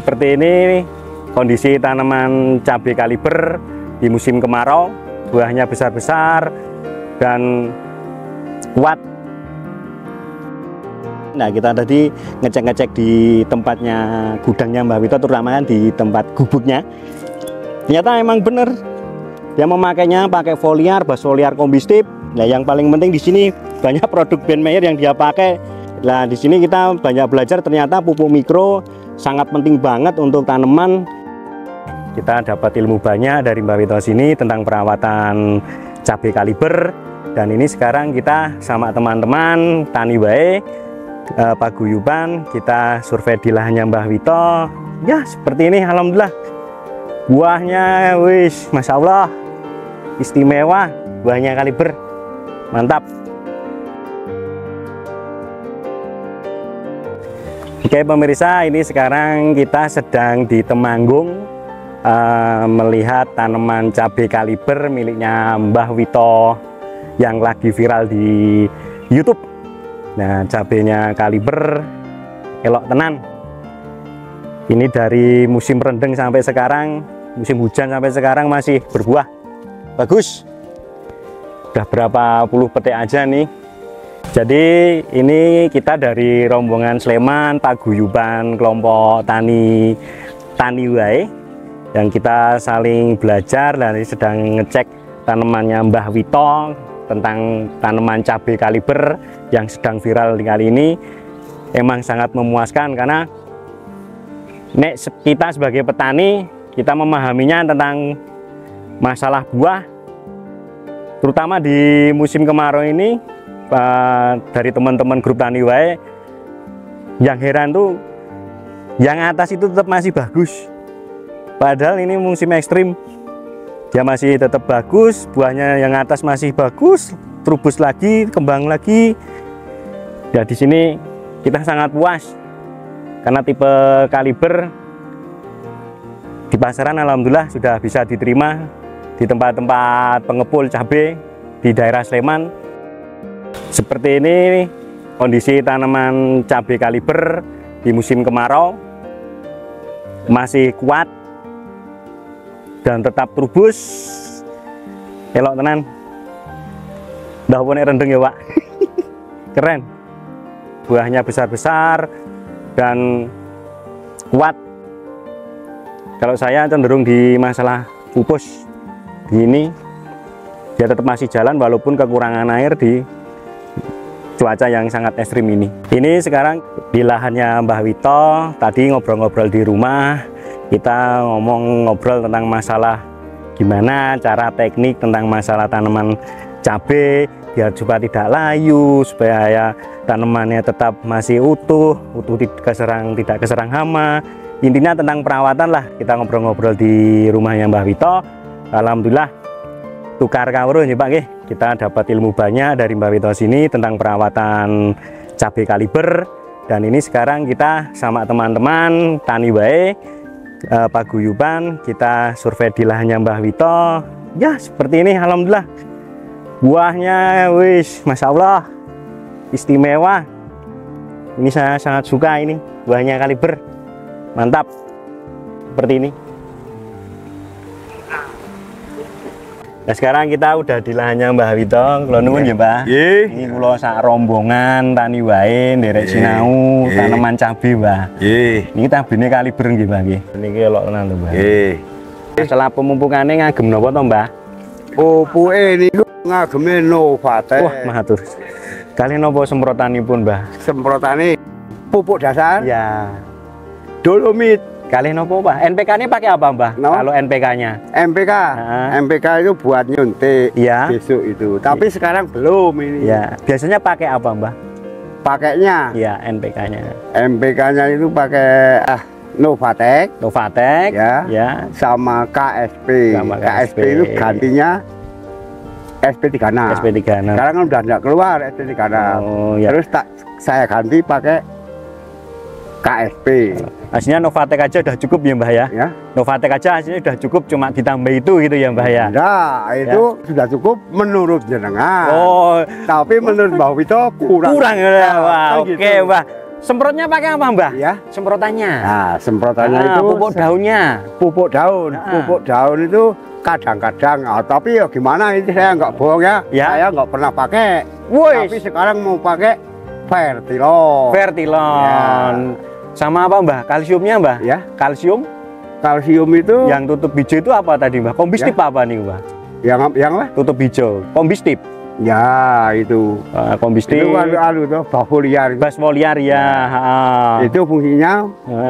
Seperti ini kondisi tanaman cabai kaliber di musim kemarau, buahnya besar-besar dan kuat. Nah, kita tadi ngecek-ngecek di tempatnya gudangnya Mbah Wito, terutama di tempat gubuknya. Ternyata emang bener dia memakainya pakai foliar, basfoliar kombistip. Nah, yang paling penting di sini banyak produk Ben Meyer yang dia pakai. Nah, di sini kita banyak belajar ternyata pupuk mikro sangat penting banget untuk tanaman. Kita dapat ilmu banyak dari Mbah Wito sini tentang perawatan cabai kaliber. Dan ini sekarang kita sama teman-teman tani wae paguyuban, kita survei di lahannya Mbah Wito. Ya seperti ini, alhamdulillah buahnya wis masya Allah istimewa, buahnya kaliber mantap. Oke pemirsa, ini sekarang kita sedang di Temanggung melihat tanaman cabai kaliber miliknya Mbah Wito yang lagi viral di YouTube. Nah, cabenya kaliber elok tenan. Ini dari musim rendeng sampai sekarang, musim hujan sampai sekarang masih berbuah. Bagus. Udah berapa puluh petik aja nih. Jadi ini kita dari rombongan Sleman, paguyuban kelompok tani wae. Dan kita saling belajar dan sedang ngecek tanamannya Mbah Wito tentang tanaman cabai kaliber yang sedang viral kali ini. Emang sangat memuaskan karena kita sebagai petani, kita memahaminya tentang masalah buah, terutama di musim kemarau ini. Dari teman-teman grup tani wae, yang heran tuh yang atas itu tetap masih bagus, padahal ini musim ekstrim. Dia masih tetap bagus, buahnya yang atas masih bagus, terubus lagi, kembang lagi. Ya di sini kita sangat puas karena tipe kaliber di pasaran alhamdulillah sudah bisa diterima di tempat-tempat pengepul cabai di daerah Sleman. Seperti ini kondisi tanaman cabai kaliber di musim kemarau, masih kuat dan tetap terubus, elok tenan. Daunnya rendeng ya Pak. Keren, buahnya besar-besar dan kuat. Kalau saya cenderung di masalah pupus gini, dia tetap masih jalan walaupun kekurangan air di cuaca yang sangat ekstrim ini. Ini sekarang di lahannya Mbah Wito. Tadi ngobrol-ngobrol di rumah, kita ngobrol tentang masalah gimana cara teknik tentang masalah tanaman cabai biar supaya tidak layu, supaya tanamannya tetap masih utuh tidak keserang hama. Intinya tentang perawatan lah, kita ngobrol-ngobrol di rumahnya Mbah Wito. Alhamdulillah tukar kawruh ya Pak, kita dapat ilmu banyak dari Mbah Wito sini tentang perawatan cabai kaliber. Dan ini sekarang kita sama teman-teman tani wae paguyuban, kita survei di lahannya Mbah Wito. Ya seperti ini, alhamdulillah buahnya wis masya Allah istimewa. Ini saya sangat suka, ini buahnya kaliber mantap seperti ini. Nah sekarang kita udah di lahannya Mbah Wito. Kula nuwun ya Mbah. Ini kula sak rombongan tani wae nderek sinau tanaman cabai Mbah. Niki cabene kaliber nggih Mbah nggih. Niki elok tenan lho Mbah. Masalah pemupukane ngagem napa to Mbah? Pupuke niku ngageme Novatek. Wah matur. Kali napa semprotanipun Mbah? Semprotane pupuk dasar. Ya. Dolomit. Kali nopo Pak? NPK-nya pakai apa Mbah? No? Kalau NPK-nya? MPK itu buat nyuntik besok itu. Tapi sekarang belum ini. Ya. Biasanya pakai apa Mbah? Pakainya? Ya NPK-nya. MPK-nya itu pakai Novatek. Novatek. Ya. Sama KSP. KSP itu gantinya SP36. SP36. Sekarang kan udah tidak keluar SP36. Oh, ya. Terus saya ganti pakai KSP. Hasilnya Novatek aja udah cukup ya Mbah ya? Novatek aja hasilnya udah cukup, cuma ditambah itu gitu ya Mbah ya? Nah, itu sudah cukup menurut jenengan. Oh, tapi menurut Mbah Wito kurang. Kurang ya. Wah, oke Mbah. Semprotnya pakai apa, Mbah? Ya. Semprotannya. Nah, semprotannya itu pupuk daunnya. Pupuk daun. Pupuk daun itu kadang-kadang, tapi ya gimana ini saya nggak bohong ya. Saya nggak pernah pakai. Tapi sekarang mau pakai Fertilon. Fertilon. Ya. Sama apa, Mbah? Kalsiumnya, Mbah? Ya. Kalsium? Kalsium itu yang tutup hijau itu apa tadi, Mbah? Kombistip apa nih, Mbah? Yang apa? Tutup hijau. Kombistip. Ya, itu. Kombistip. Itu tuh basfoliar. Basfoliar ya. Itu fungsinya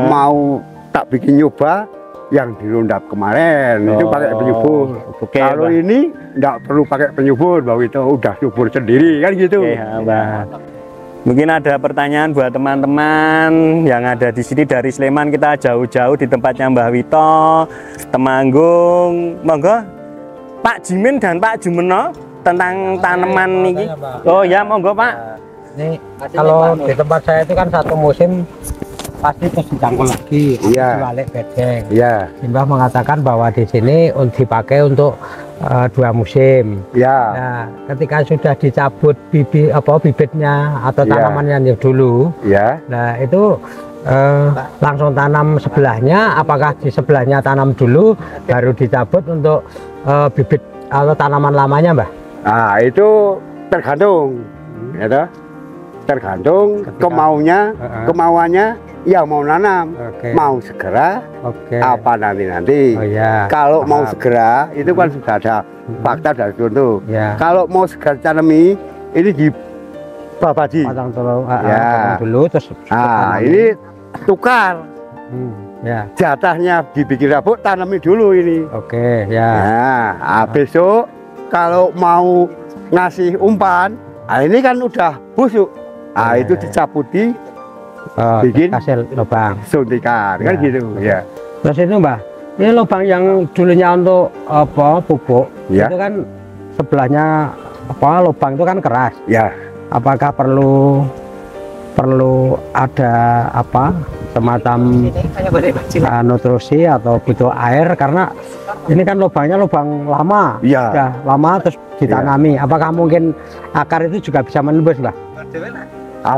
mau tak bikin nyoba yang dirondap kemarin. Itu pakai penyubur. Kalau ini enggak perlu pakai penyubur, bahwa itu udah subur sendiri kan gitu. Mbah. Mungkin ada pertanyaan buat teman-teman yang ada di sini dari Sleman, kita jauh-jauh di tempatnya Mbah Wito, Temanggung. Monggo Pak Jimin dan Pak Jumeno tentang tanaman ini. Oh ya, monggo Pak. Ini kalau di tempat saya itu kan satu musim pasti terus dicangkul lagi. Iya. Balik bedeng. Iya. Mbah mengatakan bahwa di sini dipakai untuk 2 musim. Ya. Nah, ketika sudah dicabut bibitnya atau tanamannya dulu, ya. Nah itu langsung tanam sebelahnya. Apakah di sebelahnya tanam dulu, baru dicabut untuk bibit atau tanaman lamanya, Mbah? Nah itu tergantung, ya, tergantung kemauannya. Ya mau nanam, mau segera, apa nanti. Oh, ya. Kalau mau segera, itu kan sudah ada fakta dari contoh. Ya. Kalau mau segera tanami, ini di babadi. Potong dulu, terus. Ini tukar. Ya. Jatahnya dibikin rabuk, tanami dulu ini. Ya. Nah, besok kalau mau ngasih umpan, ini kan udah busuk. Itu dicabuti. Bikin hasil lubang suntikan kan gitu ya. Terus itu Mbah, ini lubang yang dulunya untuk pupuk itu kan sebelahnya lubang itu kan keras ya. Apakah perlu ada semacam nutrisi atau butuh air, karena ini kan lubangnya lubang lama, sudah lama terus ditanami. Apakah mungkin akar itu juga bisa menembus, Mbah?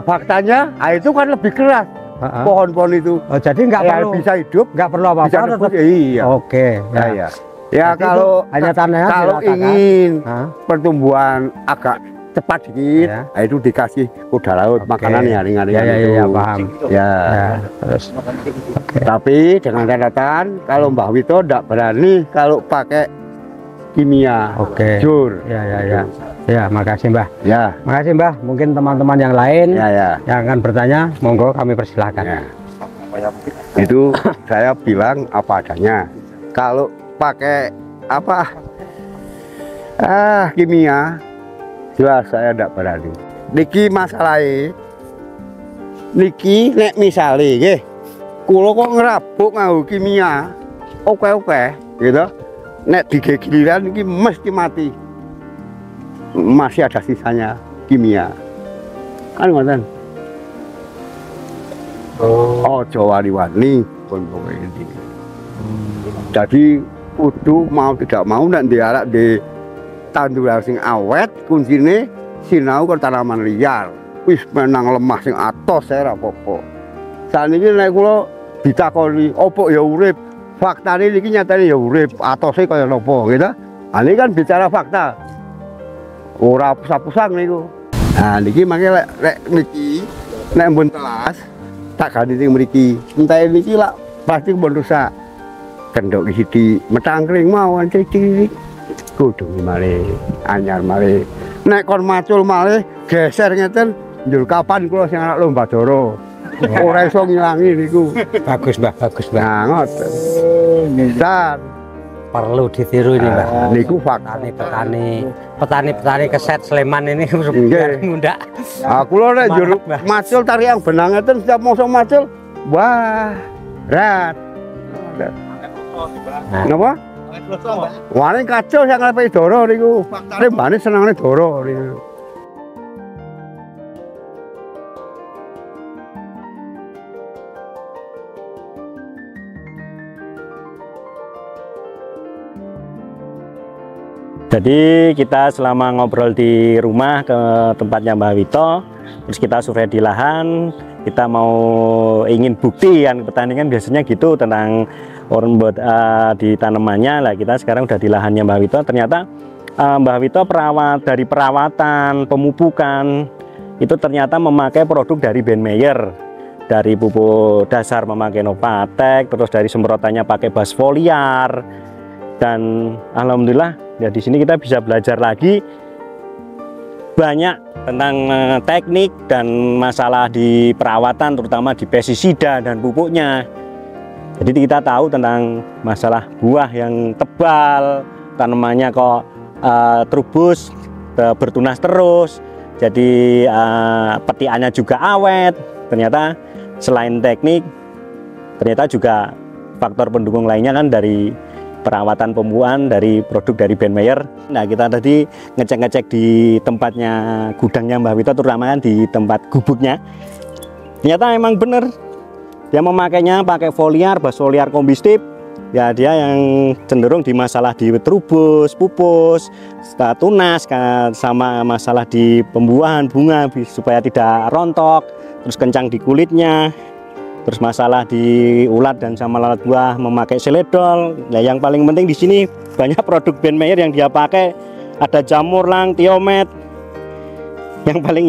Faktanya itu kan lebih keras pohon-pohon itu. Jadi nggak perlu bisa hidup, nggak perlu apa-apa. Tetap, iya. Ya kalau hanya tanahnya, kalau ingin pertumbuhan agak cepat dikit, itu dikasih kuda laut makanan ringan-ringan itu. Ya, paham. Ya. Terus. Tapi dengan catatan kalau Mbah Wito tidak berani kalau pakai kimia. Jur. Ya, makasih Mbah. Ya. Makasih Mbah. Mungkin teman-teman yang lain yang akan bertanya, monggo kami persilahkan. Itu saya bilang apa adanya. Kalau pakai kimia, jelas saya tidak berani. Niki masalahnya, niki nek misale nggih, kula kok ngerabuk nganggo kimia, oke gitu. Nek digiliran niki mesti mati. Masih ada sisanya kimia. Kan ngoten. Ojo wani-wani pun pokoke iki. Jadi kudu mau tidak mau nek diarak di tanduran sing awet, kuncine sinau ke tanaman liar. Wis menang lemah sing atos saya ora apa-apa. Saniki nek kula ditakoni opo ya urip, faktane niki nyatane ya urip, atose kaya napa gitu. Ini kan bicara fakta. Ora pusat-pusat niku. Nah niki mangke lek niki nek mbon telas tak ganti sing mriki. Entah niki lak pasti mbon rusak. Kendok sithik metangkring mawon cilik. Kudu malih anyar malih. Nek kon macul malih geser ngeten njur kapan kula sing anak lomba doro. Ora iso ngilangi niku. Bagus Mbah, bagus Mbah. Nah ngoten. Misal perlu ditiru ini Mbah. Niku faktane petani keset Sleman ini muda. Kula nek njur macul tariang benang ngeten setiap mosok macul, wah, rat. Napa? Wani kacau sing ngarepe doro niku. Faktane mbane senengane doro niku. Jadi kita selama ngobrol di rumah ke tempatnya Mbah Wito, terus kita survei di lahan, kita mau ingin bukti kan petani kan biasanya gitu tentang orang buat di tanamannya lah. Kita sekarang udah di lahannya Mbah Wito, ternyata Mbah Wito dari perawatan, pemupukan itu ternyata memakai produk dari Ben Meyer, dari pupuk dasar memakai Novatek, terus dari semprotannya pakai Basfoliar, dan alhamdulillah ya di sini kita bisa belajar lagi banyak tentang teknik dan masalah di perawatan, terutama di pestisida dan pupuknya. Jadi kita tahu tentang masalah buah yang tebal, tanamannya kok trubus, bertunas terus, jadi petiannya juga awet. Ternyata selain teknik, ternyata juga faktor pendukung lainnya kan dari perawatan pembuahan dari produk dari Ben Meyer. Nah, kita tadi ngecek-ngecek di tempatnya gudangnya Mbah Wito, terutama kan di tempat gubuknya. Ternyata emang bener dia memakainya pakai foliar, Basfoliar Kombistip. Ya dia yang cenderung di masalah di trubus, pupus, tunas, sama masalah di pembuahan bunga supaya tidak rontok, terus kencang di kulitnya. Terus masalah di ulat dan sama lalat buah memakai seledol. Nah, yang paling penting di sini banyak produk Ben Meyer yang dia pakai. Ada Jamurlang, Tiomet. Yang paling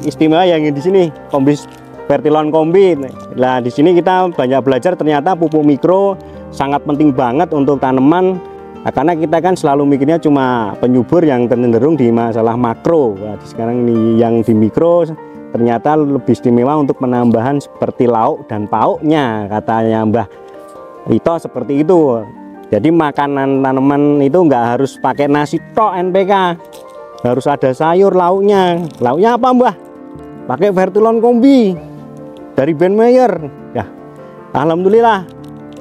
istimewa yang di sini Kombis Fertilon Kombi. Nah, di sini kita banyak belajar ternyata pupuk mikro sangat penting banget untuk tanaman. Nah, karena kita kan selalu mikirnya cuma penyubur yang cenderung di masalah makro. Nah, sekarang nih yang di mikro ternyata lebih istimewa untuk penambahan seperti lauk dan pauknya, katanya Mbah Wito seperti itu. Jadi makanan tanaman itu nggak harus pakai nasi tok NPK, harus ada sayur lauknya. Lauknya apa Mbah? Pakai Fertilon Kombi dari Ben Meyer. Ya, alhamdulillah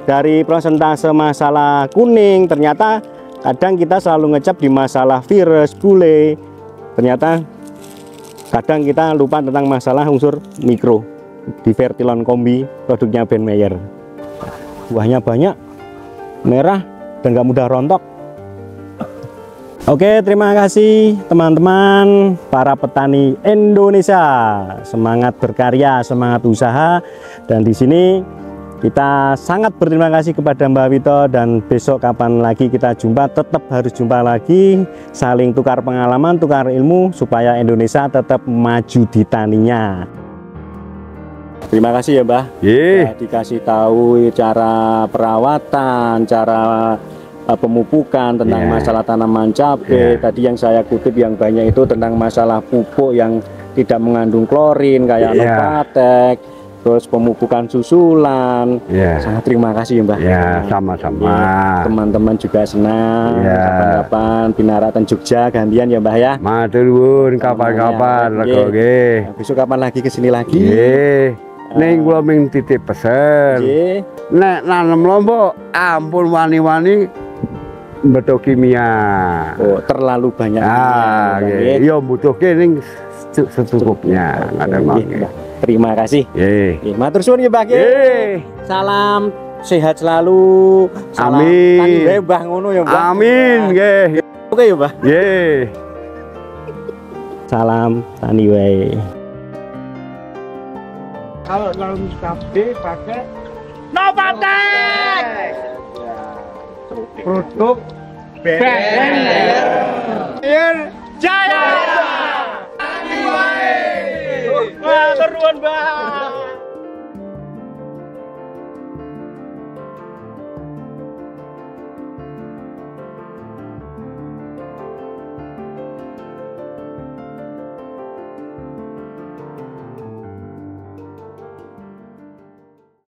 dari persentase masalah kuning ternyata kadang kita selalu ngecap di masalah virus, bule. Ternyata kadang kita lupa tentang masalah unsur mikro di Fertilon Kombi produknya Ben Meyer. Buahnya banyak, merah, dan nggak mudah rontok. Oke, terima kasih teman-teman para petani Indonesia. Semangat berkarya, semangat usaha. Dan di sini kita sangat berterima kasih kepada Mbah Wito, dan besok kapan lagi kita jumpa, tetap harus jumpa lagi, saling tukar pengalaman, tukar ilmu supaya Indonesia tetap maju di taninya. Terima kasih ya Mbah. Ya, dikasih tahu cara perawatan, cara pemupukan, tentang masalah tanaman cabai. Tadi yang saya kutip yang banyak itu tentang masalah pupuk yang tidak mengandung klorin kayak Novatek. Terus pemupukan susulan. Sangat terima kasih ya Mbah. Sama-sama. Teman-teman juga senang. Kapan-kapan Binaratan Jogja gantian ya Mbah ya. Matur nuwun, kapan-kapan rego nggih. Besok kapan lagi kesini lagi? Ning kula ming titip pesen. Nek nanem lombok ampun wani-wani mbeto kimia. Oh, terlalu banyak. Iya mbutuhke ning secukupnya. Terima kasih. Matur suwun ya Mbah. Salam sehat selalu. Salam tani wae Mbah ngono ya Mbah. Amin nggih. Oke ya Mbah. Salam tani wae. Kalau dalam cabai pakai Novatek. Produk Ben Meyer Jaya. Matur nuwun Mbah.